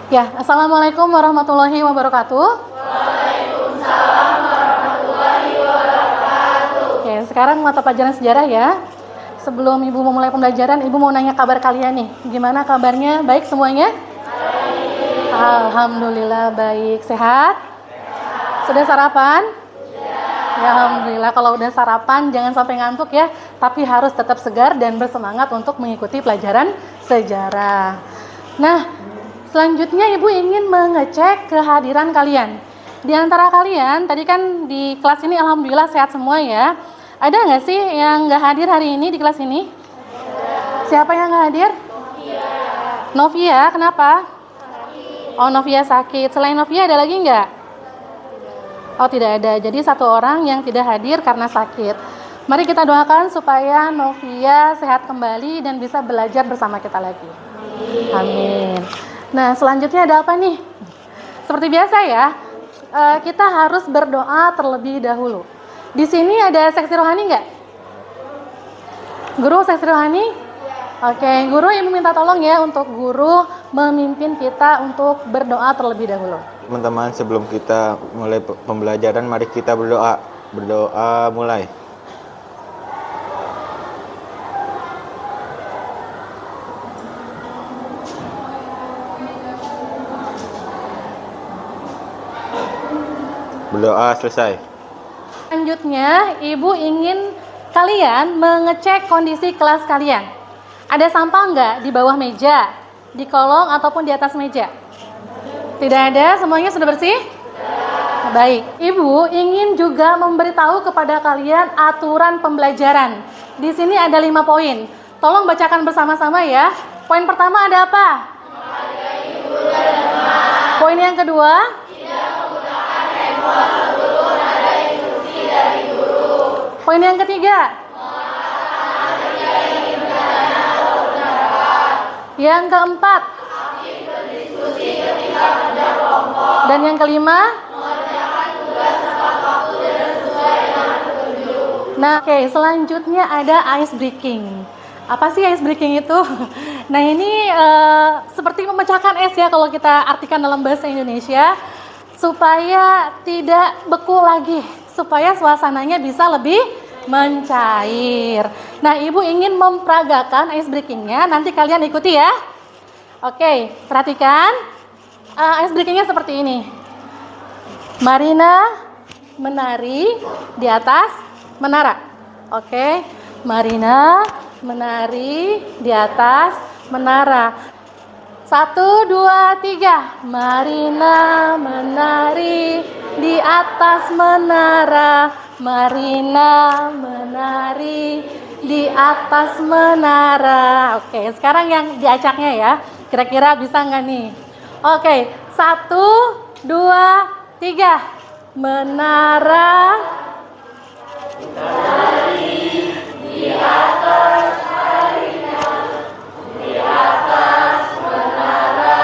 Ya, Assalamualaikum warahmatullahi wabarakatuh. Waalaikumsalam warahmatullahi wabarakatuh. Oke, sekarang mata pelajaran sejarah ya. Sebelum Ibu memulai pembelajaran, Ibu mau nanya kabar kalian nih. Gimana kabarnya? Baik semuanya? Baik. Alhamdulillah baik. Sehat? Sudah sarapan? Ya, alhamdulillah. Kalau udah sarapan jangan sampai ngantuk ya, tapi harus tetap segar dan bersemangat untuk mengikuti pelajaran sejarah. Nah, selanjutnya Ibu ingin mengecek kehadiran kalian. Di antara kalian, tadi kan di kelas ini alhamdulillah sehat semua ya. Ada nggak sih yang nggak hadir hari ini di kelas ini? Siapa yang nggak hadir? Novia, kenapa? Oh, Novia sakit. Selain Novia ada lagi nggak? Oh, tidak ada. Jadi satu orang yang tidak hadir karena sakit. Mari kita doakan supaya Novia sehat kembali dan bisa belajar bersama kita lagi. Amin. Nah, selanjutnya ada apa nih? Seperti biasa ya, kita harus berdoa terlebih dahulu. Di sini ada seksi rohani nggak? Guru seksi rohani? Oke, guru Ibu minta tolong ya untuk guru memimpin kita untuk berdoa terlebih dahulu. Teman-teman, sebelum kita mulai pembelajaran, mari kita berdoa. Berdoa mulai. Berdoa selesai. Selanjutnya, Ibu ingin kalian mengecek kondisi kelas kalian. Ada sampah nggak di bawah meja, di kolong ataupun di atas meja? Tidak ada, semuanya sudah bersih? Baik, Ibu ingin juga memberitahu kepada kalian aturan pembelajaran. Di sini ada 5 poin. Tolong bacakan bersama-sama ya. Poin pertama ada apa? Menghargai guru dan teman. Poin yang kedua? Tidak menggunakan handphone sebelum ada instruksi dari guru. Poin yang ketiga? Mengatakan ketika ingin bertanya atau pendapat. Yang keempat? Aktif berdiskusi ketika kerja kelompok. Dan yang kelima? Mengerjakan tugas tepat waktu dan sesuai dengan petunjuk. Nah, oke, selanjutnya ada ice breaking. Apa sih ice breaking itu? Nah, ini seperti memecahkan es ya kalau kita artikan dalam bahasa Indonesia, supaya tidak beku lagi, supaya suasananya bisa lebih mencair. Nah, Ibu ingin memperagakan ice breakingnya, nanti kalian ikuti ya. Oke, perhatikan. Ice breakingnya seperti ini. Marina menari di atas menara. Oke, Marina menari di atas menara. 1, 2, 3. Marina menari di atas menara. Marina menari di atas menara. Oke, sekarang yang diacaknya ya. Kira-kira bisa nggak nih? Oke, 1, 2, 3. Menara Di atas Marina, di atas menara,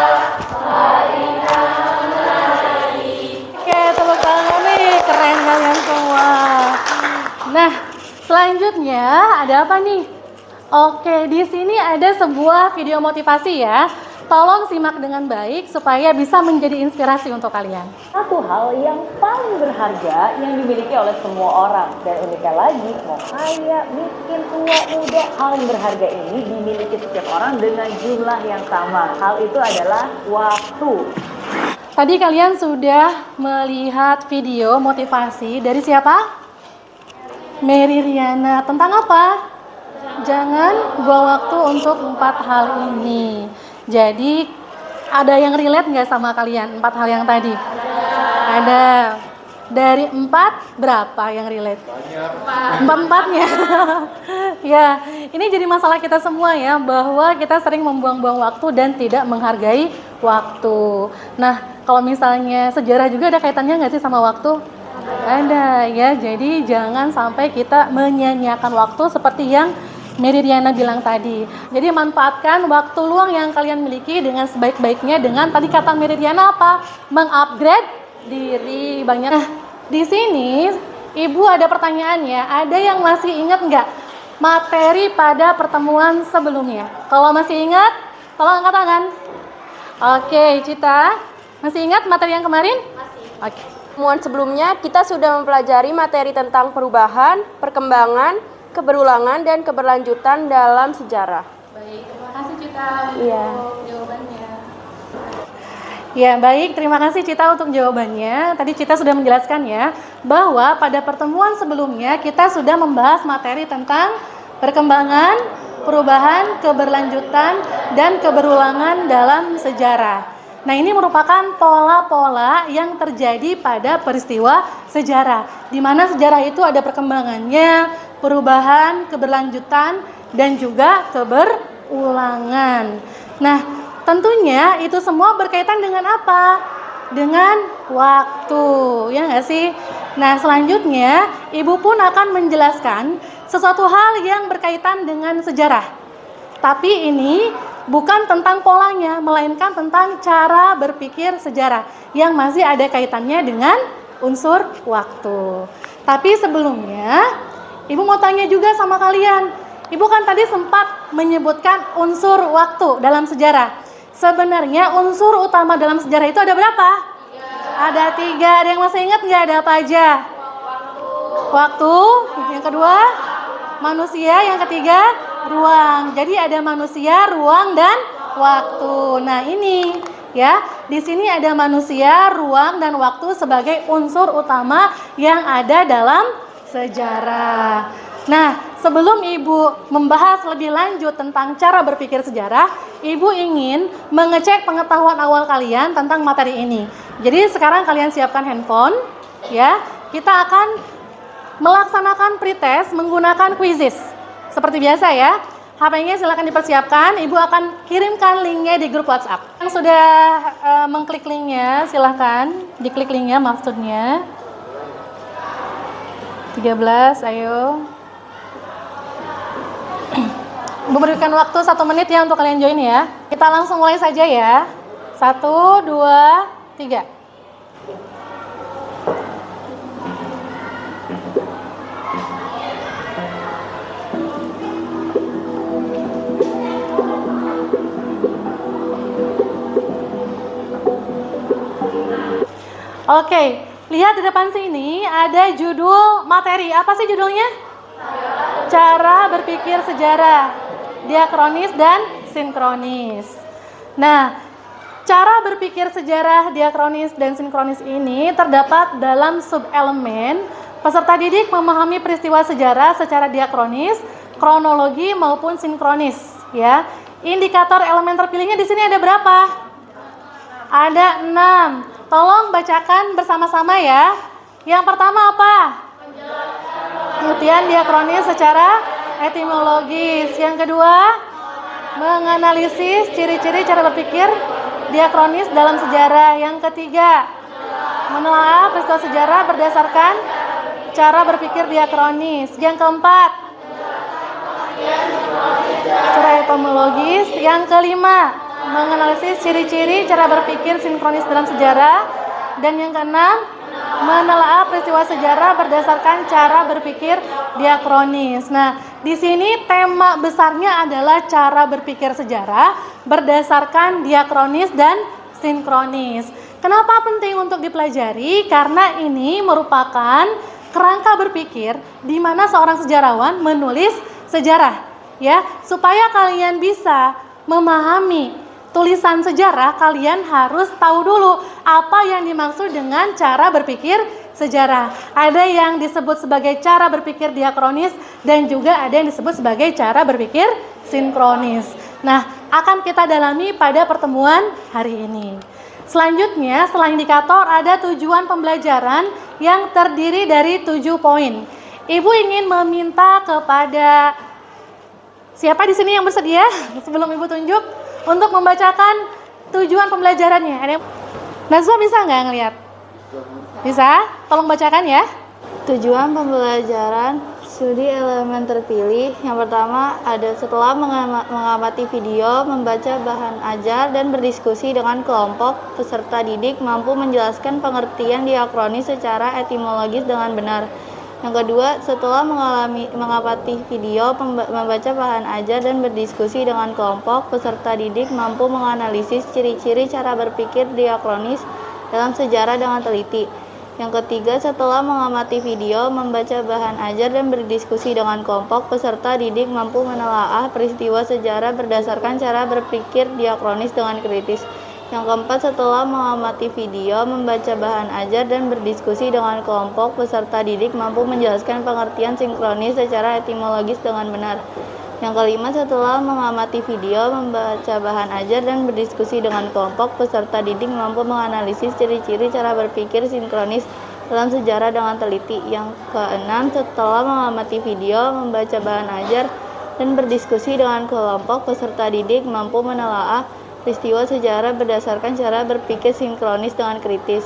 Marina menari. Oke, tepuk tangan nih, keren kalian semua. Nah, selanjutnya ada apa nih? Oke, di sini ada sebuah video motivasi ya. Tolong simak dengan baik supaya bisa menjadi inspirasi untuk kalian. Satu hal yang paling berharga yang dimiliki oleh semua orang. Dan uniknya lagi, mau kaya, miskin, tua, muda, hal yang berharga ini dimiliki setiap orang dengan jumlah yang sama. Hal itu adalah waktu. Tadi kalian sudah melihat video motivasi dari siapa? Mary Riana. Tentang apa? Jangan buang waktu untuk 4 hal ini. Jadi ada yang relate nggak sama kalian 4 hal yang tadi? Ada. Dari 4 berapa yang relate? Empat-empatnya. Ya, ini jadi masalah kita semua ya, bahwa kita sering membuang-buang waktu dan tidak menghargai waktu. Nah, kalau misalnya sejarah juga ada kaitannya nggak sih sama waktu? Ada ya, jadi jangan sampai kita menyia-nyiakan waktu seperti yang Mary Riana bilang tadi. Jadi manfaatkan waktu luang yang kalian miliki dengan sebaik-baiknya dengan tadi kata Mary Riana apa? Mengupgrade diri banyak. Nah, di sini Ibu ada pertanyaannya. Ada yang masih ingat nggak materi pada pertemuan sebelumnya? Kalau masih ingat, tolong angkat tangan. Oke, Cita. Masih ingat materi yang kemarin? Masih. Oke. Pertemuan sebelumnya kita sudah mempelajari materi tentang perubahan, perkembangan, keberulangan, dan keberlanjutan dalam sejarah. Baik, terima kasih Cita Iya. untuk jawabannya. Ya, baik, terima kasih Cita untuk jawabannya. Tadi Cita sudah menjelaskan ya, bahwa pada pertemuan sebelumnya kita sudah membahas materi tentang perkembangan, perubahan, keberlanjutan, dan keberulangan dalam sejarah. Nah, ini merupakan pola-pola yang terjadi pada peristiwa sejarah, di mana sejarah itu ada perkembangannya, perubahan, keberlanjutan, dan juga keberulangan. Nah, tentunya itu semua berkaitan dengan apa? Dengan waktu, ya nggak sih? Nah, selanjutnya Ibu pun akan menjelaskan sesuatu hal yang berkaitan dengan sejarah. Tapi ini bukan tentang polanya, melainkan tentang cara berpikir sejarah yang masih ada kaitannya dengan unsur waktu. Tapi sebelumnya, Ibu mau tanya juga sama kalian. Ibu kan tadi sempat menyebutkan unsur waktu dalam sejarah. Sebenarnya unsur utama dalam sejarah itu ada berapa? Ada 3. Ada yang masih ingat nggak ada apa aja? Waktu. Yang kedua, manusia. Yang ketiga, ruang. Jadi ada manusia, ruang, dan waktu. Nah, ini ya, di sini ada manusia, ruang, dan waktu sebagai unsur utama yang ada dalam sejarah. Nah, sebelum Ibu membahas lebih lanjut tentang cara berpikir sejarah, Ibu ingin mengecek pengetahuan awal kalian tentang materi ini. Jadi sekarang kalian siapkan handphone, ya. Kita akan melaksanakan pretest menggunakan quizzes. Seperti biasa ya, HP-nya silakan dipersiapkan. Ibu akan kirimkan linknya di grup WhatsApp. Yang sudah mengklik linknya, silahkan diklik linknya maksudnya. 13, ayo. Ibu berikan waktu 1 menit ya untuk kalian join ya. Kita langsung mulai saja ya. 1, 2, 3. Oke, lihat di depan sini ada judul materi. Apa sih judulnya? Cara berpikir sejarah, diakronis dan sinkronis. Nah, cara berpikir sejarah, diakronis dan sinkronis ini terdapat dalam subelemen peserta didik memahami peristiwa sejarah secara diakronis, kronologi maupun sinkronis. Ya, indikator elemen terpilihnya di sini ada berapa? Ada 6. Tolong bacakan bersama-sama ya. Yang pertama apa? Pengertian diakronis secara etimologis. Yang kedua, menganalisis ciri-ciri cara berpikir diakronis dalam sejarah. Yang ketiga, menelaah peristiwa sejarah berdasarkan cara berpikir diakronis. Yang keempat, cara etimologis. Yang kelima, menganalisis ciri-ciri cara berpikir sinkronis dalam sejarah. Dan yang keenam, menelaah peristiwa sejarah berdasarkan cara berpikir diakronis. Nah, di sini tema besarnya adalah cara berpikir sejarah berdasarkan diakronis dan sinkronis. Kenapa penting untuk dipelajari? Karena ini merupakan kerangka berpikir di mana seorang sejarawan menulis sejarah, ya, supaya kalian bisa memahami tulisan sejarah, kalian harus tahu dulu apa yang dimaksud dengan cara berpikir sejarah. Ada yang disebut sebagai cara berpikir diakronis dan juga ada yang disebut sebagai cara berpikir sinkronis. Nah, akan kita dalami pada pertemuan hari ini. Selanjutnya, setelah indikator ada tujuan pembelajaran yang terdiri dari 7 poin. Ibu ingin meminta kepada siapa di sini yang bersedia sebelum Ibu tunjuk untuk membacakan tujuan pembelajarannya. Ada yang... Nazwa bisa nggak ngelihat? Bisa? Tolong bacakan ya. Tujuan pembelajaran studi elemen terpilih. Yang pertama ada setelah mengamati video, membaca bahan ajar, dan berdiskusi dengan kelompok, peserta didik mampu menjelaskan pengertian diakronis secara etimologis dengan benar. Yang kedua, setelah mengamati video, membaca bahan ajar dan berdiskusi dengan kelompok, peserta didik mampu menganalisis ciri-ciri cara berpikir diakronis dalam sejarah dengan teliti. Yang ketiga, setelah mengamati video, membaca bahan ajar dan berdiskusi dengan kelompok, peserta didik mampu menelaah peristiwa sejarah berdasarkan cara berpikir diakronis dengan kritis. Yang keempat, setelah mengamati video, membaca bahan ajar dan berdiskusi dengan kelompok, peserta didik mampu menjelaskan pengertian sinkronis secara etimologis dengan benar. Yang kelima, setelah mengamati video, membaca bahan ajar dan berdiskusi dengan kelompok, peserta didik mampu menganalisis ciri-ciri cara berpikir sinkronis dalam sejarah dengan teliti. Yang keenam, setelah mengamati video, membaca bahan ajar dan berdiskusi dengan kelompok, peserta didik mampu menelaah peristiwa sejarah berdasarkan cara berpikir sinkronis dengan kritis.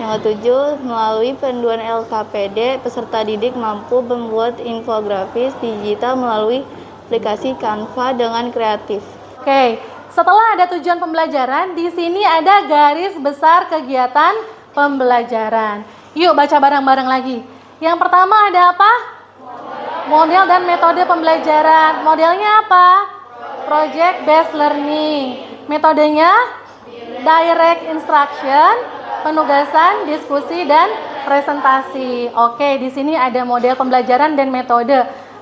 Yang ketujuh, melalui panduan LKPD, peserta didik mampu membuat infografis digital melalui aplikasi Canva dengan kreatif. Oke, setelah ada tujuan pembelajaran, di sini ada garis besar kegiatan pembelajaran. Yuk baca bareng-bareng lagi. Yang pertama ada apa? Model dan metode pembelajaran. Modelnya apa? Project based learning. Metodenya direct instruction, penugasan, diskusi, dan presentasi. Oke, di sini ada model pembelajaran dan metode.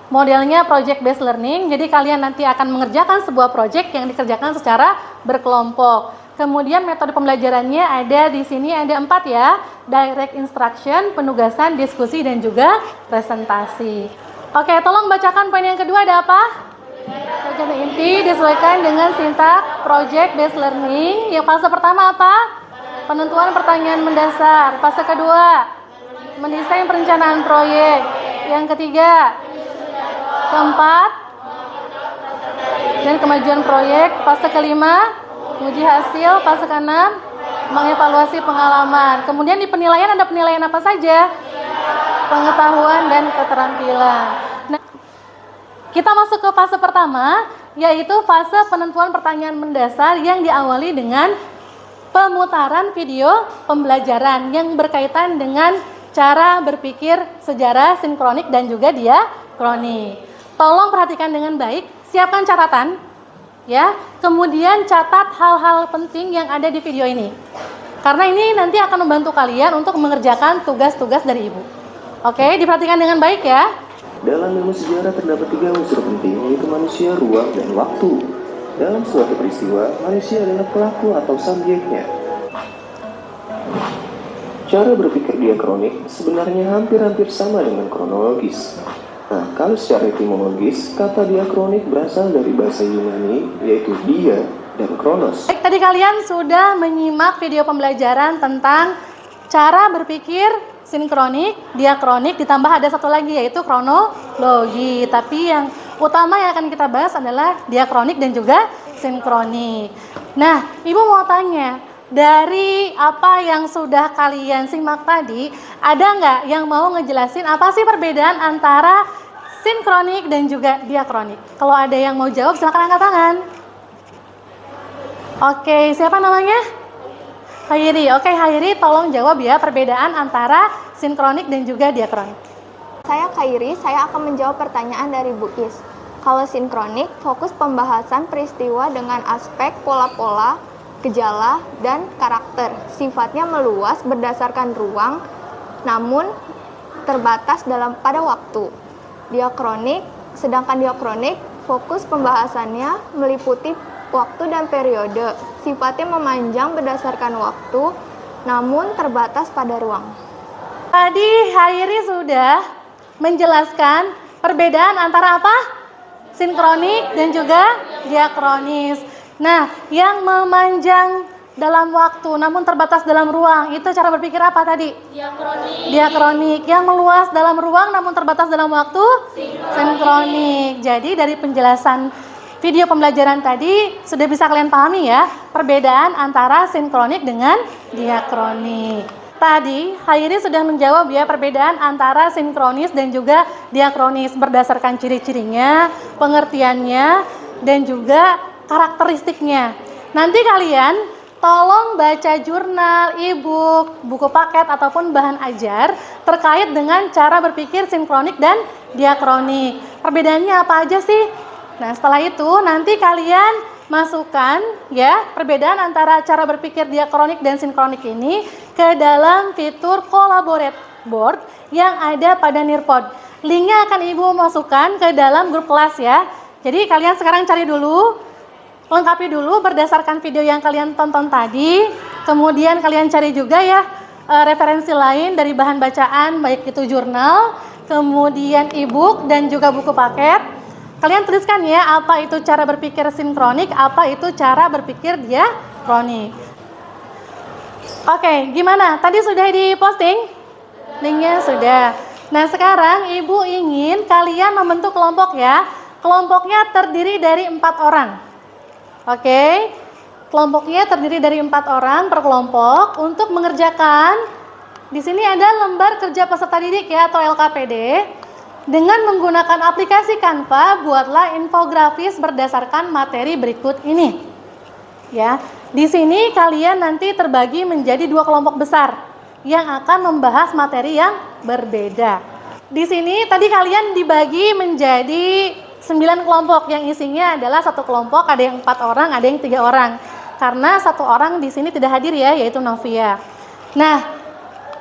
Modelnya project based learning, jadi kalian nanti akan mengerjakan sebuah project yang dikerjakan secara berkelompok. Kemudian metode pembelajarannya ada di sini ada 4 ya, direct instruction, penugasan, diskusi, dan juga presentasi. Oke, tolong bacakan poin yang kedua ada apa? Tujuan inti disesuaikan dengan sintak project based learning. Yang fase pertama apa? Penentuan pertanyaan mendasar. Fase kedua, mendesain perencanaan proyek. Yang ketiga, keempat, dan kemajuan proyek. Fase kelima, uji hasil. Fase keenam, mengevaluasi pengalaman. Kemudian di penilaian ada penilaian apa saja? Pengetahuan dan keterampilan. Nah, kita masuk ke fase pertama, yaitu fase penentuan pertanyaan mendasar yang diawali dengan pemutaran video pembelajaran yang berkaitan dengan cara berpikir sejarah sinkronik dan juga diakronik. Tolong perhatikan dengan baik, siapkan catatan, ya. Kemudian catat hal-hal penting yang ada di video ini. Karena ini nanti akan membantu kalian untuk mengerjakan tugas-tugas dari Ibu. Oke, diperhatikan dengan baik ya. Dalam ilmu sejarah terdapat 3 unsur penting, yaitu manusia, ruang, dan waktu. Dalam suatu peristiwa, manusia adalah pelaku atau subjeknya. Cara berpikir diakronik sebenarnya hampir-hampir sama dengan kronologis. Nah, kalau secara etimologis, kata diakronik berasal dari bahasa Yunani, yaitu dia dan kronos. Baik, tadi kalian sudah menyimak video pembelajaran tentang cara berpikir sinkronik, diakronik, ditambah ada satu lagi yaitu kronologi. Tapi yang utama yang akan kita bahas adalah diakronik dan juga sinkronik. Nah, Ibu mau tanya, dari apa yang sudah kalian simak tadi, ada nggak yang mau ngejelasin apa sih perbedaan antara sinkronik dan juga diakronik? Kalau ada yang mau jawab, silakan angkat tangan. Oke, siapa namanya? Hairi. Oke, Hairi, tolong jawab ya perbedaan antara sinkronik dan juga diakronik. Saya Hairi, saya akan menjawab pertanyaan dari Bu Is. Kalau sinkronik, fokus pembahasan peristiwa dengan aspek pola-pola, gejala, dan karakter. Sifatnya meluas berdasarkan ruang, namun terbatas pada waktu. Sedangkan diakronik, fokus pembahasannya meliputi waktu dan periode. Sifatnya memanjang berdasarkan waktu, namun terbatas pada ruang. Tadi Hairi sudah menjelaskan perbedaan antara apa? Sinkronik dan juga diakronis. Nah, yang memanjang dalam waktu namun terbatas dalam ruang, itu cara berpikir apa tadi? Diakronik. Yang meluas dalam ruang namun terbatas dalam waktu? Sinkronik. Jadi dari penjelasan video pembelajaran tadi sudah bisa kalian pahami ya perbedaan antara sinkronik dengan diakronik. Tadi Hairi sudah menjawab ya perbedaan antara sinkronis dan juga diakronis berdasarkan ciri-cirinya, pengertiannya, dan juga karakteristiknya. Nanti kalian tolong baca jurnal, e-book, buku paket, ataupun bahan ajar terkait dengan cara berpikir sinkronik dan diakronik. Perbedaannya apa aja sih? Nah, setelah itu nanti kalian masukkan ya perbedaan antara cara berpikir diakronik dan sinkronik ini ke dalam fitur collaborate board yang ada pada Nearpod. Linknya akan Ibu masukkan ke dalam grup kelas ya. Jadi kalian sekarang cari dulu, lengkapi dulu berdasarkan video yang kalian tonton tadi. Kemudian kalian cari juga ya referensi lain dari bahan bacaan, baik itu jurnal, kemudian e-book dan juga buku paket. Kalian tuliskan ya apa itu cara berpikir sinkronik, apa itu cara berpikir diakronik. Oke, gimana? Tadi sudah diposting? Linknya sudah. Nah, sekarang Ibu ingin kalian membentuk kelompok ya. Kelompoknya terdiri dari 4 orang. Oke, kelompoknya terdiri dari 4 orang per kelompok untuk mengerjakan. Di sini ada lembar kerja peserta didik ya atau LKPD. Dengan menggunakan aplikasi Canva, buatlah infografis berdasarkan materi berikut ini. Ya, di sini kalian nanti terbagi menjadi 2 kelompok besar yang akan membahas materi yang berbeda. Di sini tadi kalian dibagi menjadi 9 kelompok yang isinya adalah satu kelompok ada yang 4 orang, ada yang 3 orang. Karena 1 orang di sini tidak hadir ya, yaitu Novia. Nah,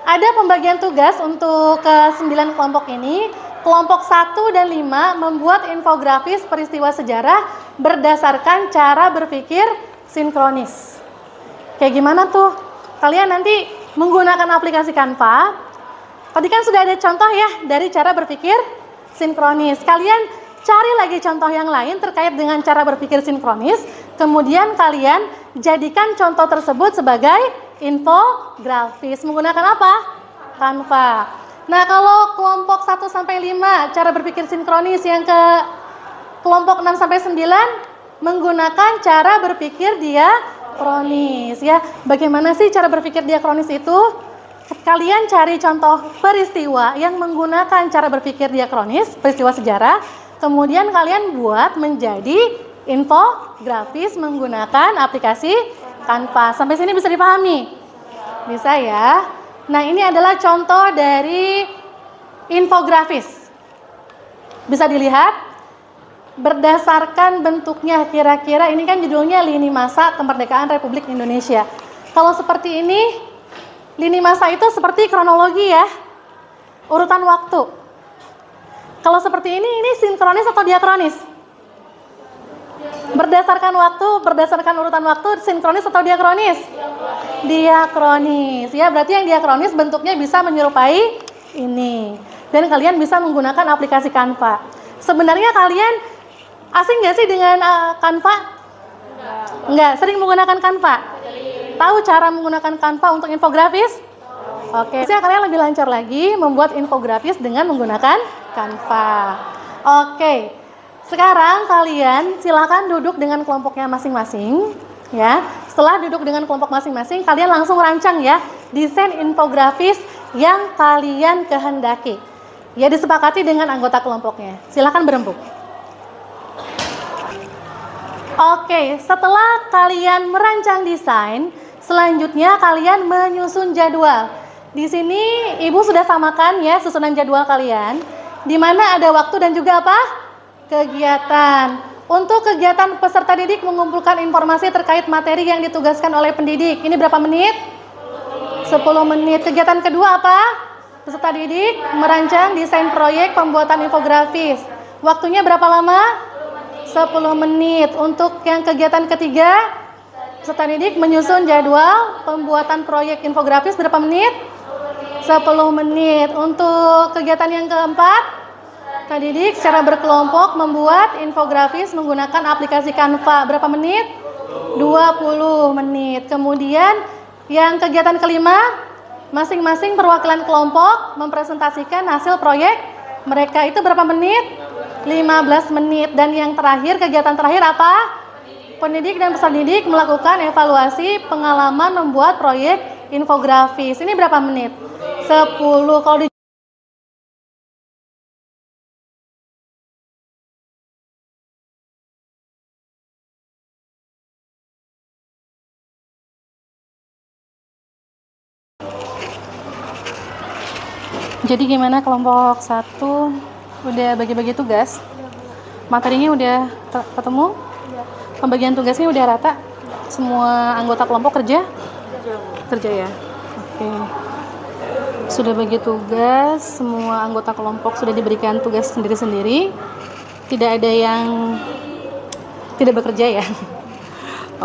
ada pembagian tugas untuk ke 9 kelompok ini. Kelompok 1 dan 5 membuat infografis peristiwa sejarah berdasarkan cara berpikir sinkronis. Kayak gimana tuh? Kalian nanti menggunakan aplikasi Canva. Tadi kan sudah ada contoh ya dari cara berpikir sinkronis. Kalian cari lagi contoh yang lain terkait dengan cara berpikir sinkronis, kemudian kalian jadikan contoh tersebut sebagai infografis. Menggunakan apa? Canva. Nah, kalau kelompok 1 sampai 5 cara berpikir sinkronis, yang ke kelompok 6 sampai 9 menggunakan cara berpikir diakronis ya. Bagaimana sih cara berpikir diakronis itu? Kalian cari contoh peristiwa yang menggunakan cara berpikir diakronis, peristiwa sejarah. Kemudian kalian buat menjadi infografis menggunakan aplikasi Canva. Sampai sini bisa dipahami? Bisa ya. Nah, ini adalah contoh dari infografis. Bisa dilihat berdasarkan bentuknya, kira-kira ini kan judulnya Lini Masa Kemerdekaan Republik Indonesia. Kalau seperti ini, lini masa itu seperti kronologi ya, urutan waktu. Kalau seperti ini sinkronis atau diakronis? Berdasarkan waktu, berdasarkan urutan waktu, sinkronis atau diakronis? Diakronis. Ya, berarti yang diakronis bentuknya bisa menyerupai ini. Dan kalian bisa menggunakan aplikasi Canva. Sebenarnya kalian asing nggak sih dengan Canva? Enggak, sering menggunakan Canva? Tahu cara menggunakan Canva untuk infografis? Oke, saya kalian lebih lancar lagi membuat infografis dengan menggunakan Canva. Oke, sekarang kalian silakan duduk dengan kelompoknya masing-masing. Ya, setelah duduk dengan kelompok masing-masing, kalian langsung rancang ya desain infografis yang kalian kehendaki. Ya, disepakati dengan anggota kelompoknya. Silakan berembuk. Oke, setelah kalian merancang desain, selanjutnya kalian menyusun jadwal. Di sini Ibu sudah samakan ya susunan jadwal kalian, di mana ada waktu dan juga apa? Kegiatan. Untuk kegiatan peserta didik mengumpulkan informasi terkait materi yang ditugaskan oleh pendidik. Ini berapa menit? 10 menit. Kegiatan kedua apa? Peserta didik merancang desain proyek pembuatan infografis. Waktunya berapa lama? 10 menit. Untuk yang kegiatan ketiga, peserta didik menyusun jadwal pembuatan proyek infografis berapa menit? 10 menit. Untuk kegiatan yang keempat, peserta didik secara berkelompok membuat infografis menggunakan aplikasi Canva. Berapa menit? 20 menit. Kemudian yang kegiatan kelima, masing-masing perwakilan kelompok mempresentasikan hasil proyek mereka. Itu berapa menit? 15 menit. Dan yang terakhir, kegiatan terakhir apa? Pendidik dan peserta didik melakukan evaluasi pengalaman membuat proyek infografis. Ini berapa menit? 10. Kalau di Jadi gimana kelompok 1 udah bagi-bagi tugas? Materinya udah ketemu? Pembagian tugasnya udah rata? Semua anggota kelompok kerja? Kerja ya? Oke. Sudah bagi tugas, semua anggota kelompok sudah diberikan tugas sendiri-sendiri. Tidak ada yang tidak bekerja ya?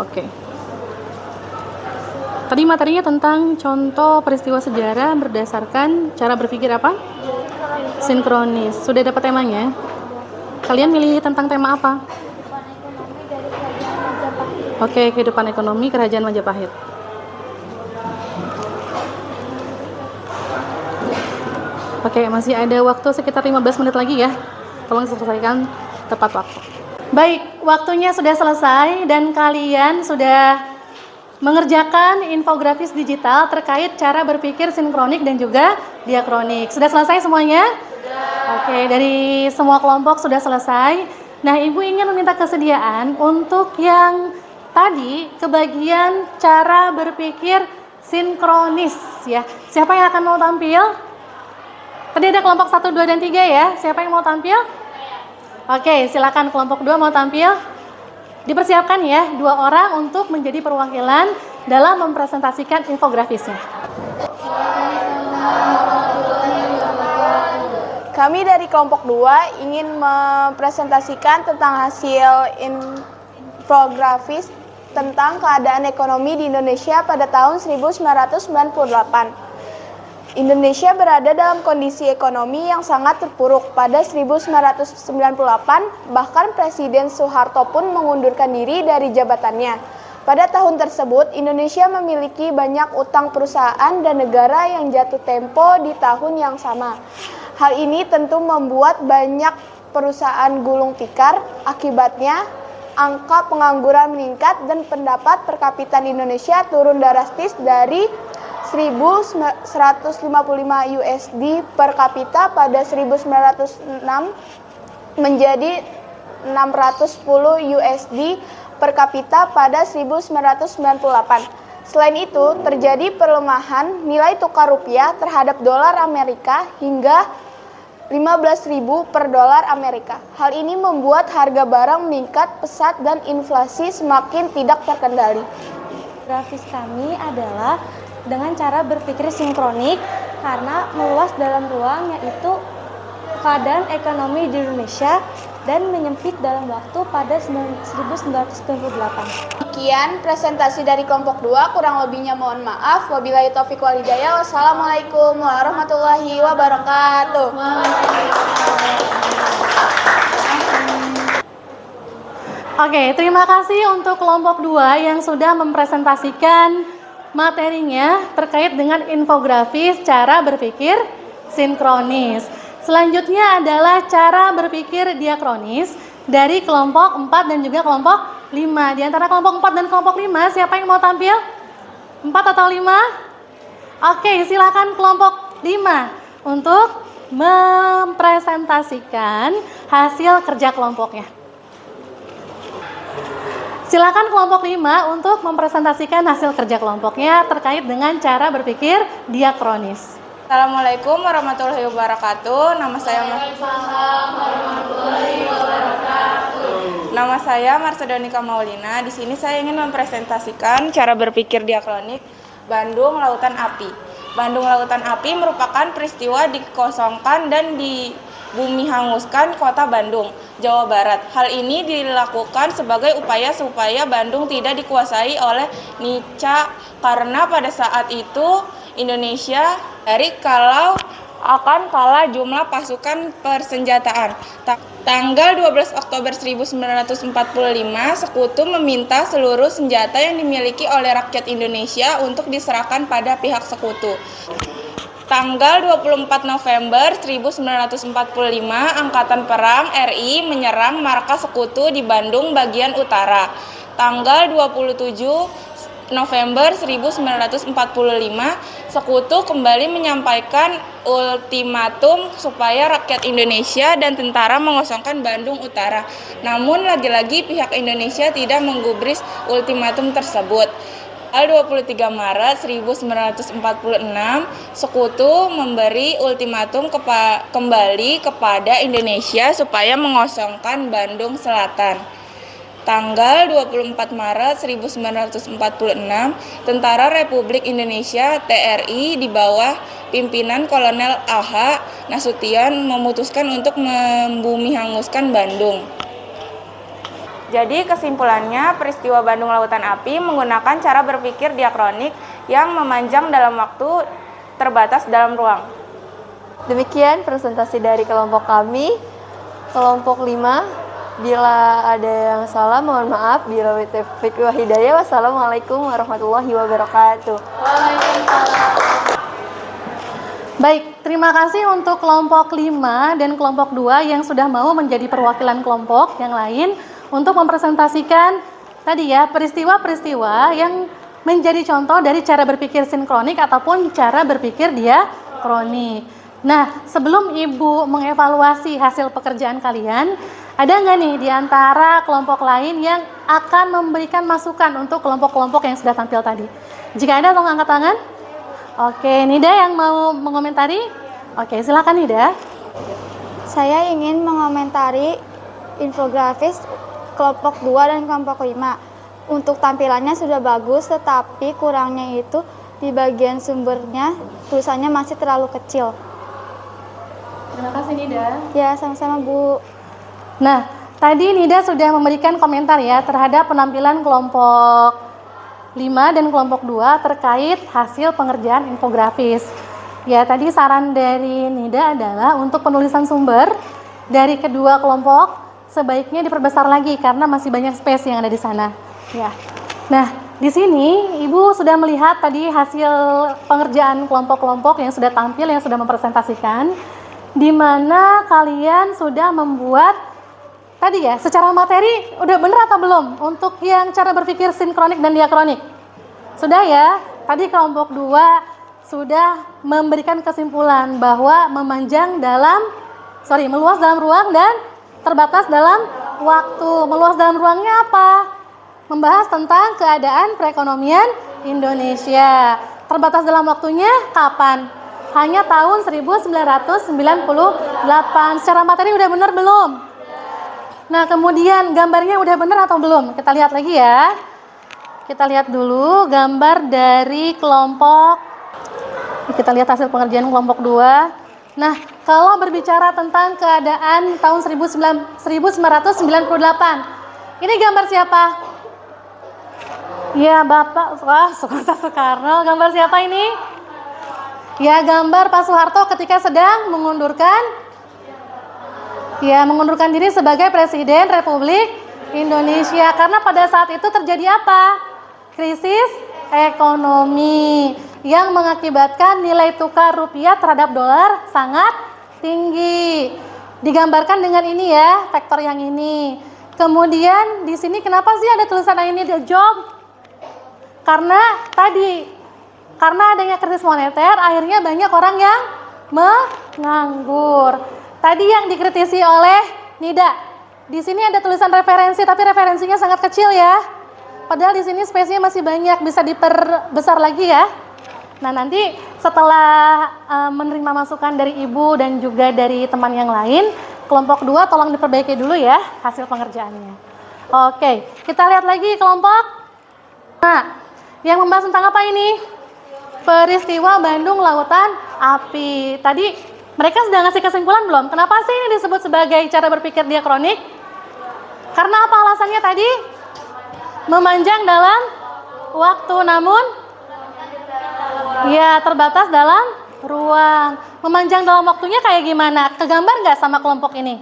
Oke. Tadi materinya tentang contoh peristiwa sejarah berdasarkan cara berpikir apa? Sinkronis. Sudah dapat temanya? Kalian milih tentang tema apa? Oke, kehidupan ekonomi Kerajaan Majapahit. Oke, masih ada waktu sekitar 15 menit lagi ya. Tolong selesaikan tepat waktu. Baik, waktunya sudah selesai dan kalian sudah mengerjakan infografis digital terkait cara berpikir sinkronik dan juga diakronik. Sudah selesai semuanya? Oke, dari semua kelompok sudah selesai. Nah, Ibu ingin meminta kesediaan untuk yang tadi kebagian cara berpikir sinkronis ya. Siapa yang akan mau tampil? Tadi ada kelompok 1, 2, dan 3 ya. Siapa yang mau tampil? Oke, silakan kelompok 2 mau tampil. Dipersiapkan ya, 2 orang untuk menjadi perwakilan dalam mempresentasikan infografisnya. Kami dari kelompok 2 ingin mempresentasikan tentang hasil infografis tentang keadaan ekonomi di Indonesia pada tahun 1998. Indonesia berada dalam kondisi ekonomi yang sangat terpuruk. Pada 1998, bahkan Presiden Soeharto pun mengundurkan diri dari jabatannya. Pada tahun tersebut, Indonesia memiliki banyak utang perusahaan dan negara yang jatuh tempo di tahun yang sama. Hal ini tentu membuat banyak perusahaan gulung tikar. Akibatnya, angka pengangguran meningkat dan pendapat per kapita di Indonesia turun drastis dari 1.155 USD per kapita pada 1906 menjadi 610 USD per kapita pada 1998. Selain itu, terjadi pelemahan nilai tukar rupiah terhadap dolar Amerika hingga 15.000 per dolar Amerika. Hal ini membuat harga barang meningkat pesat dan inflasi semakin tidak terkendali. Grafis kami adalah dengan cara berpikir sinkronik karena meluas dalam ruang, yaitu keadaan ekonomi di Indonesia dan menyempit dalam waktu pada 1998. Sekian presentasi dari kelompok 2, kurang lebihnya mohon maaf. Wabillahi taufiq wal hidayah. Wassalamualaikum warahmatullahi wabarakatuh. Oke, terima kasih untuk kelompok 2 yang sudah mempresentasikan materinya terkait dengan infografis cara berpikir sinkronis. Selanjutnya adalah cara berpikir diakronis dari kelompok 4 dan juga kelompok 5. Di antara kelompok 4 dan kelompok 5, siapa yang mau tampil? 4 atau 5? Oke, silakan kelompok 5 untuk mempresentasikan hasil kerja kelompoknya. Silakan kelompok 5 untuk mempresentasikan hasil kerja kelompoknya terkait dengan cara berpikir diakronis. Assalamualaikum warahmatullahi wabarakatuh. Nama saya Marsedonika Maulina. Di sini saya ingin mempresentasikan cara berpikir diakronik Bandung Lautan Api. Bandung Lautan Api merupakan peristiwa dikosongkan dan bumi hanguskan kota Bandung, Jawa Barat. Hal ini dilakukan sebagai upaya supaya Bandung tidak dikuasai oleh Nica karena pada saat itu Indonesia dari kalau akan kalah jumlah pasukan persenjataan. Tanggal 12 Oktober 1945, Sekutu meminta seluruh senjata yang dimiliki oleh rakyat Indonesia untuk diserahkan pada pihak Sekutu. Tanggal 24 November 1945, Angkatan Perang RI menyerang markas Sekutu di Bandung bagian utara. Tanggal 27 November 1945, Sekutu kembali menyampaikan ultimatum supaya rakyat Indonesia dan tentara mengosongkan Bandung Utara. Namun lagi-lagi pihak Indonesia tidak menggubris ultimatum tersebut. Tanggal 23 Maret 1946, Sekutu memberi ultimatum kembali kepada Indonesia supaya mengosongkan Bandung Selatan. Tanggal 24 Maret 1946, Tentara Republik Indonesia (TRI) di bawah pimpinan Kolonel A.H. Nasution memutuskan untuk membumi hanguskan Bandung. Jadi kesimpulannya, peristiwa Bandung Lautan Api menggunakan cara berpikir diakronik yang memanjang dalam waktu, terbatas dalam ruang. Demikian presentasi dari kelompok kami, kelompok 5. Bila ada yang salah, mohon maaf. Bila taufiq wal hidayah. Wassalamualaikum warahmatullahi wabarakatuh. Baik, terima kasih untuk kelompok 5 dan kelompok 2 yang sudah mau menjadi perwakilan kelompok yang lain untuk mempresentasikan tadi ya peristiwa-peristiwa yang menjadi contoh dari cara berpikir sinkronik ataupun cara berpikir diakronik. Nah, sebelum Ibu mengevaluasi hasil pekerjaan kalian, ada nggak nih di antara kelompok lain yang akan memberikan masukan untuk kelompok-kelompok yang sudah tampil tadi? Jika ada, tolong angkat tangan. Oke, Nida yang mau mengomentari? Oke, silakan Nida. Saya ingin mengomentari infografis kelompok 2 dan kelompok 5. Untuk tampilannya sudah bagus, tetapi kurangnya itu di bagian sumbernya tulisannya masih terlalu kecil. Terima kasih Nida. Ya, sama-sama Bu. Nah, tadi Nida sudah memberikan komentar ya terhadap penampilan kelompok 5 dan kelompok 2 terkait hasil pengerjaan infografis. Ya, tadi saran dari Nida adalah untuk penulisan sumber dari kedua kelompok sebaiknya diperbesar lagi karena masih banyak space yang ada di sana. Ya. Nah, di sini Ibu sudah melihat tadi hasil pengerjaan kelompok-kelompok yang sudah tampil, yang sudah mempresentasikan, di mana kalian sudah membuat tadi ya, secara materi udah bener atau belum untuk yang cara berpikir sinkronik dan diakronik? Sudah ya? Tadi kelompok 2 sudah memberikan kesimpulan bahwa meluas dalam ruang dan terbatas dalam waktu. Meluas dalam ruangnya apa? Membahas tentang keadaan perekonomian Indonesia. Terbatas dalam waktunya kapan? Hanya tahun 1998. Secara materi udah bener belum? Nah, kemudian gambarnya udah bener atau belum? Kita lihat lagi ya. Kita lihat dulu gambar dari kelompok. Kita lihat hasil pengerjaan kelompok 2. Nah, kalau berbicara tentang keadaan tahun 1998, ini gambar siapa? Ya, Bapak Soekarno. Gambar siapa ini? Ya, gambar Pak Soeharto ketika sedang mengundurkan diri sebagai Presiden Republik Indonesia. Karena pada saat itu terjadi apa? Krisis ekonomi yang mengakibatkan nilai tukar rupiah terhadap dolar sangat tinggi. Digambarkan dengan ini ya, vektor yang ini. Kemudian di sini kenapa sih ada tulisan ini the job? Karena adanya krisis moneter, akhirnya banyak orang yang menganggur. Tadi yang dikritisi oleh Nida. Di sini ada tulisan referensi, tapi referensinya sangat kecil ya. Padahal di sini space-nya masih banyak, bisa diperbesar lagi ya. Nah, nanti setelah menerima masukan dari Ibu dan juga dari teman yang lain, kelompok 2 tolong diperbaiki dulu ya hasil pengerjaannya. Oke, kita lihat lagi kelompok. Nah, yang membahas tentang apa ini? Peristiwa Bandung Lautan Api. Tadi mereka sudah ngasih kesimpulan belum? Kenapa sih ini disebut sebagai cara berpikir diakronik? Karena apa alasannya tadi? Memanjang dalam waktu, namun ya terbatas dalam ruang. Memanjang dalam waktunya kayak gimana? Kegambar nggak sama kelompok ini?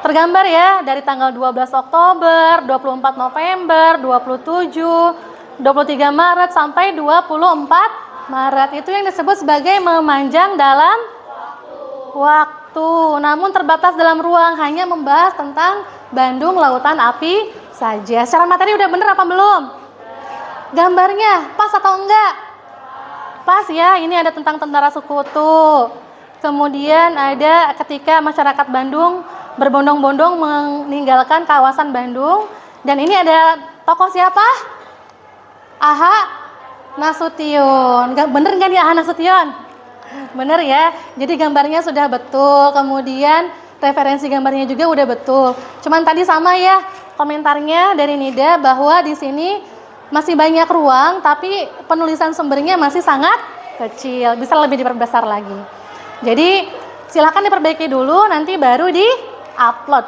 Tergambar ya, dari tanggal 12 Oktober, 24 November, 27, 23 Maret sampai 24 Maret. Itu yang disebut sebagai memanjang dalam waktu, namun terbatas dalam ruang, hanya membahas tentang Bandung Lautan Api saja. Secara materi udah bener apa belum? Gambarnya pas atau enggak? Pas ya, ini ada tentang tentara sekutu. Kemudian ada ketika masyarakat Bandung berbondong-bondong meninggalkan kawasan Bandung. Dan ini ada tokoh siapa? Aha Nasution. Bener nggak nih Aha Nasution? Bener ya. Jadi gambarnya sudah betul. Kemudian referensi gambarnya juga udah betul. Cuman tadi sama ya komentarnya dari Nida bahwa di sini masih banyak ruang, tapi penulisan sumbernya masih sangat kecil. Bisa lebih diperbesar lagi. Jadi silakan diperbaiki dulu, nanti baru di-upload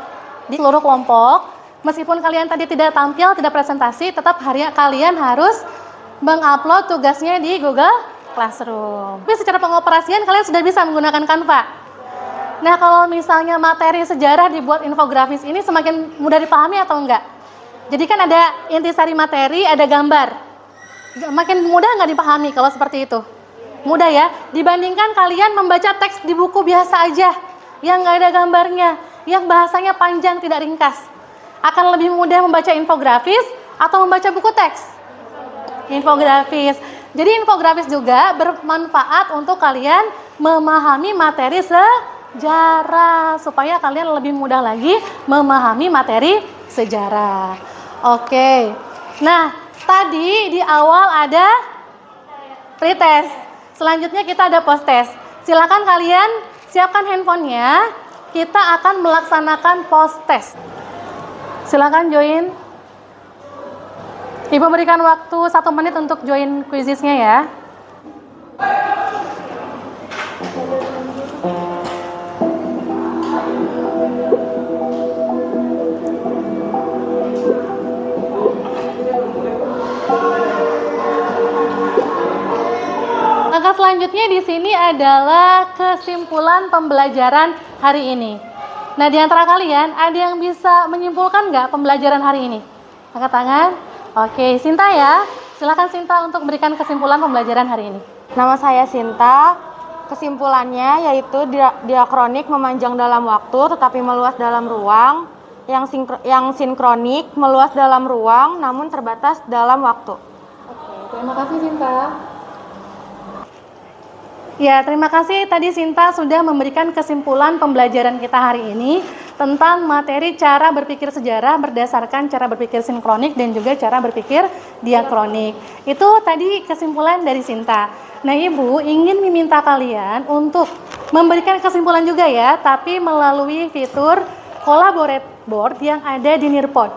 di seluruh kelompok. Meskipun kalian tadi tidak tampil, tidak presentasi, tetap kalian harus mengupload tugasnya di Google Classroom. Tapi secara pengoperasian kalian sudah bisa menggunakan Canva. Nah, kalau misalnya materi sejarah dibuat infografis ini semakin mudah dipahami atau enggak? Jadi kan ada intisari materi, ada gambar. Makin mudah nggak dipahami kalau seperti itu? Mudah ya, dibandingkan kalian membaca teks di buku biasa aja, yang nggak ada gambarnya, yang bahasanya panjang tidak ringkas. Akan lebih mudah membaca infografis atau membaca buku teks? Infografis. Jadi infografis juga bermanfaat untuk kalian memahami materi sejarah, supaya kalian lebih mudah lagi memahami materi sejarah. Oke, nah tadi di awal ada pretest. Selanjutnya kita ada post test. Silakan kalian siapkan handphonenya. Kita akan melaksanakan post test. Silakan join. Ibu berikan waktu 1 menit untuk join quizisnya ya. Langkah selanjutnya di sini adalah kesimpulan pembelajaran hari ini. Nah, di antara kalian ada yang bisa menyimpulkan nggak pembelajaran hari ini? Angkat tangan. Oke, Sinta ya. Silakan Sinta untuk berikan kesimpulan pembelajaran hari ini. Nama saya Sinta. Kesimpulannya yaitu diakronik memanjang dalam waktu tetapi meluas dalam ruang. Yang sinkronik meluas dalam ruang namun terbatas dalam waktu. Oke, terima kasih Sinta. Ya, terima kasih tadi Sinta sudah memberikan kesimpulan pembelajaran kita hari ini tentang materi cara berpikir sejarah berdasarkan cara berpikir sinkronik dan juga cara berpikir diakronik. Itu tadi kesimpulan dari Sinta. Nah, Ibu ingin meminta kalian untuk memberikan kesimpulan juga ya, tapi melalui fitur Collaborate Board yang ada di Nearpod.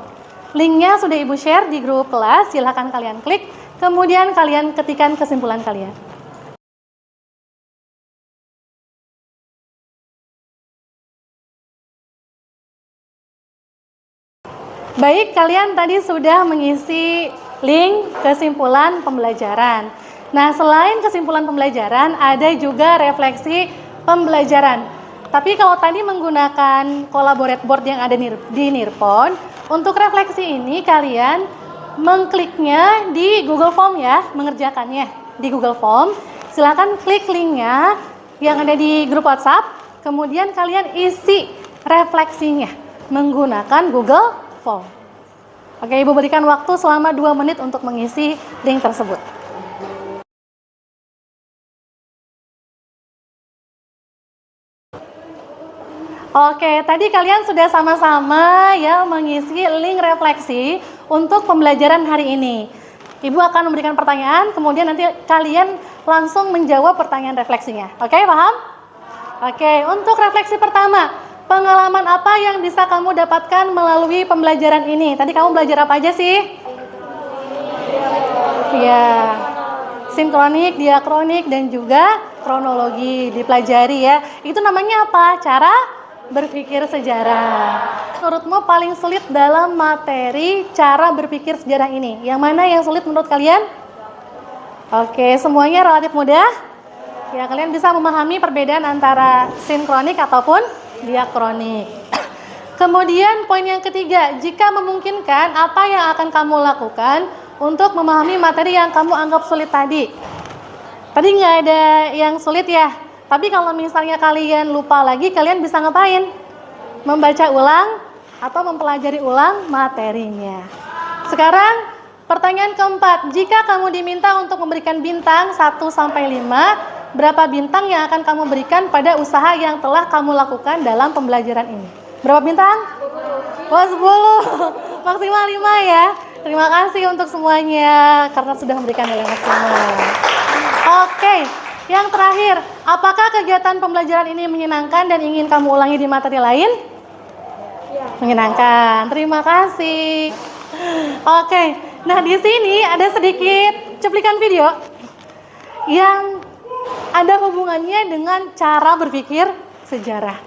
Linknya sudah Ibu share di grup kelas, silahkan kalian klik, kemudian kalian ketikkan kesimpulan kalian. Baik, kalian tadi sudah mengisi link kesimpulan pembelajaran. Nah, selain kesimpulan pembelajaran, ada juga refleksi pembelajaran. Tapi kalau tadi menggunakan Collaborate Board yang ada di Nearpod, untuk refleksi ini kalian mengkliknya di Google Form ya, mengerjakannya di Google Form. Silakan klik linknya yang ada di grup WhatsApp, kemudian kalian isi refleksinya menggunakan Google Form. Oke, Ibu berikan waktu selama 2 menit untuk mengisi link tersebut. Oke, tadi kalian sudah sama-sama ya mengisi link refleksi untuk pembelajaran hari ini. Ibu akan memberikan pertanyaan, kemudian nanti kalian langsung menjawab pertanyaan refleksinya. Oke, paham? Oke, untuk refleksi pertama, pengalaman apa yang bisa kamu dapatkan melalui pembelajaran ini? Tadi kamu belajar apa aja sih? Ya, sinkronik, diakronik, dan juga kronologi dipelajari ya. Itu namanya apa? Cara berpikir sejarah. Menurutmu paling sulit dalam materi cara berpikir sejarah ini? Yang mana yang sulit menurut kalian? Oke, semuanya relatif mudah. Ya, kalian bisa memahami perbedaan antara sinkronik ataupun diakronik. Kemudian poin yang ketiga, jika memungkinkan, apa yang akan kamu lakukan untuk memahami materi yang kamu anggap sulit tadi? Tadi nggak ada yang sulit ya, tapi kalau misalnya kalian lupa lagi, kalian bisa ngapain? Membaca ulang atau mempelajari ulang materinya. Sekarang pertanyaan keempat, jika kamu diminta untuk memberikan bintang 1-5, berapa bintang yang akan kamu berikan pada usaha yang telah kamu lakukan dalam pembelajaran ini? Berapa bintang? Oh, 10. Maksimal 5 ya. Terima kasih untuk semuanya karena sudah memberikan nilai maksimal. Oke, yang terakhir, apakah kegiatan pembelajaran ini menyenangkan dan ingin kamu ulangi di materi lain? Ya. Menyenangkan. Terima kasih. Oke, nah di sini ada sedikit cuplikan video yang ada hubungannya dengan cara berpikir sejarah.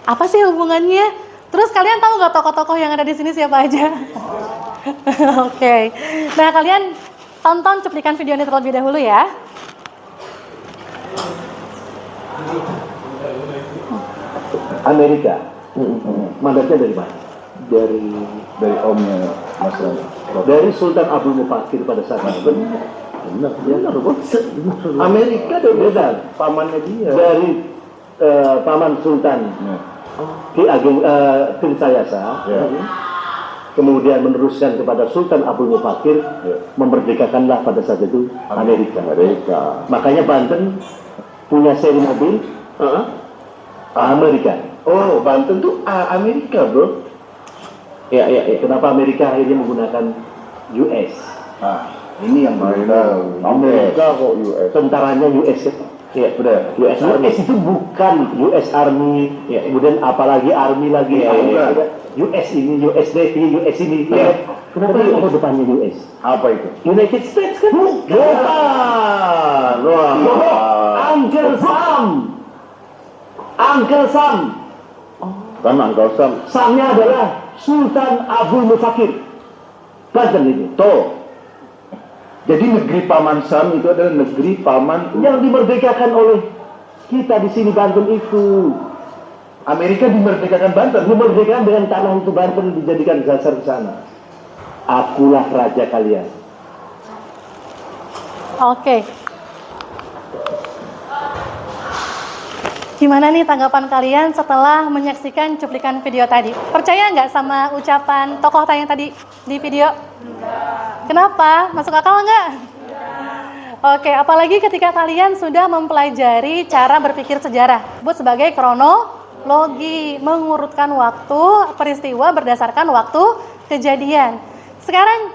Apa sih hubungannya? Terus kalian tahu nggak tokoh-tokoh yang ada di sini siapa aja? Oke, nah kalian tonton cuplikan video ini terlebih dahulu ya. Amerika, mandatnya dari mana? Dari omnya Mas Rani. Dari Sultan Abdul Mufakir pada saat itu. Benar, Amerika dari pamannya dia. Dari paman Sultan Ki Ageng King Sayasa. Kemudian meneruskan kepada Sultan Abdul Mufakir, memerdekakanlah pada saat itu Amerika. Makanya Banten punya seri mobil Amerika. Oh, Banten tuh Amerika, bro. Ya. Kenapa Amerika akhirnya menggunakan US? Ini yang Amerika kok US. Tentaranya US. Ya, benar. US itu bukan US Army, kemudian apalagi Army lagi. US ini, US Navy, US ini. Kenapa itu depannya US? Apa itu? United States kan? Bukan. Uncle Sam. Uncle Sam. Kan Uncle Sam. Samnya adalah Sultan Abdul Mufakir. Banten itu. Tuh. Jadi negeri Paman Sam itu adalah negeri paman yang dimerdekakan oleh kita di sini Banten itu. Amerika dimerdekakan Banten, dimerdekakan dengan tanah itu Banten dijadikan dasar di sana. Akulah raja kalian. Oke. Gimana nih tanggapan kalian setelah menyaksikan cuplikan video tadi? Percaya nggak sama ucapan tokoh yang tadi di video? Kenapa? Masuk akal nggak? Oke, apalagi ketika kalian sudah mempelajari cara berpikir sejarah, disebut sebagai kronologi, mengurutkan waktu peristiwa berdasarkan waktu kejadian. Sekarang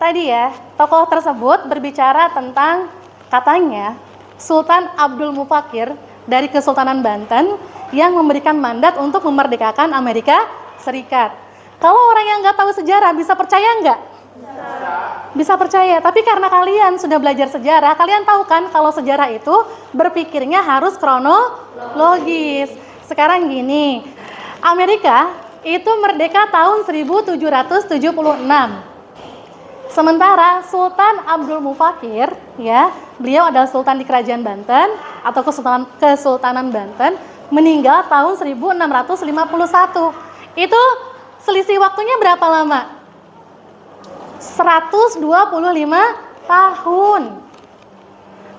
tadi ya, tokoh tersebut berbicara tentang katanya Sultan Abdul Mufakir dari Kesultanan Banten yang memberikan mandat untuk memerdekakan Amerika Serikat. Kalau orang yang nggak tahu sejarah bisa percaya nggak? Bisa percaya, tapi karena kalian sudah belajar sejarah, kalian tahu kan kalau sejarah itu berpikirnya harus kronologis. Sekarang gini, Amerika itu merdeka tahun 1776. Sementara Sultan Abdul Mufakir, ya, beliau adalah sultan di Kerajaan Banten atau Kesultanan Banten, meninggal tahun 1651. Itu selisih waktunya berapa lama? 125 tahun.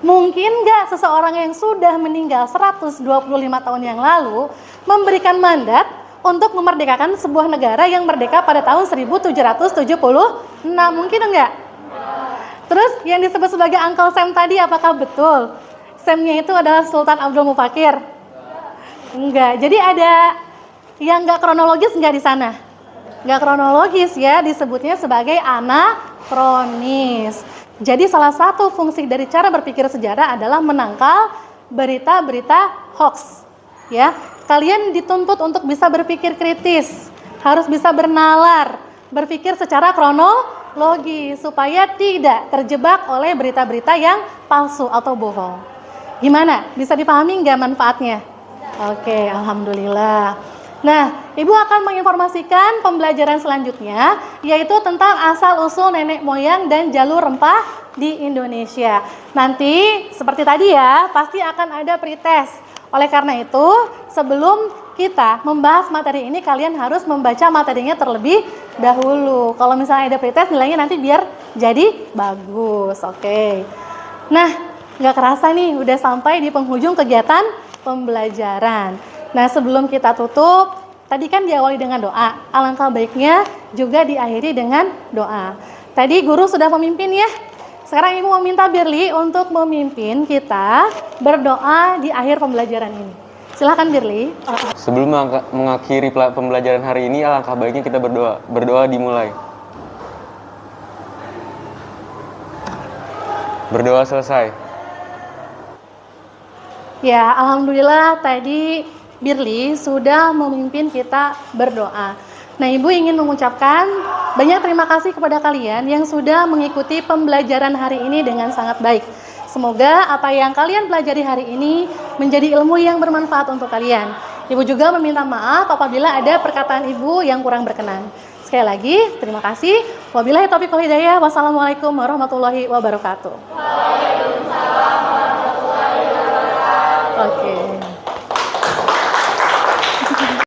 Mungkin nggak seseorang yang sudah meninggal 125 tahun yang lalu memberikan mandat untuk memerdekakan sebuah negara yang merdeka pada tahun 1776? Mungkin enggak? Terus yang disebut sebagai Uncle Sam tadi apakah betul? Samnya itu adalah Sultan Abdul Mufakir? Enggak. Jadi ada yang enggak kronologis enggak di sana? Enggak kronologis ya, disebutnya sebagai anakronis. Jadi salah satu fungsi dari cara berpikir sejarah adalah menangkal berita-berita hoax. Ya, kalian dituntut untuk bisa berpikir kritis, harus bisa bernalar, berpikir secara kronologi supaya tidak terjebak oleh berita-berita yang palsu atau bohong. Gimana? Bisa dipahami nggak manfaatnya? Oke, alhamdulillah. Nah, Ibu akan menginformasikan pembelajaran selanjutnya, yaitu tentang asal-usul nenek moyang dan jalur rempah di Indonesia. Nanti, seperti tadi ya, pasti akan ada pretest. Oleh karena itu, sebelum kita membahas materi ini, kalian harus membaca materinya terlebih dahulu. Kalau misalnya ada pretest, nilainya nanti biar jadi bagus. Oke. Nah, nggak kerasa nih, udah sampai di penghujung kegiatan pembelajaran. Nah, sebelum kita tutup, tadi kan diawali dengan doa. Alangkah baiknya juga diakhiri dengan doa. Tadi guru sudah memimpin ya. Sekarang Ibu meminta Birli untuk memimpin kita berdoa di akhir pembelajaran ini. Silakan Birli. Sebelum mengakhiri pembelajaran hari ini, alangkah baiknya kita berdoa. Berdoa dimulai. Berdoa selesai. Ya, alhamdulillah tadi Birli sudah memimpin kita berdoa. Nah, Ibu ingin mengucapkan banyak terima kasih kepada kalian yang sudah mengikuti pembelajaran hari ini dengan sangat baik. Semoga apa yang kalian pelajari hari ini menjadi ilmu yang bermanfaat untuk kalian. Ibu juga meminta maaf apabila ada perkataan Ibu yang kurang berkenan. Sekali lagi, terima kasih. Wabillahi taufiq wal hidayah. Wassalamualaikum warahmatullahi wabarakatuh. Waalaikumsalam warahmatullahi wabarakatuh. Oke.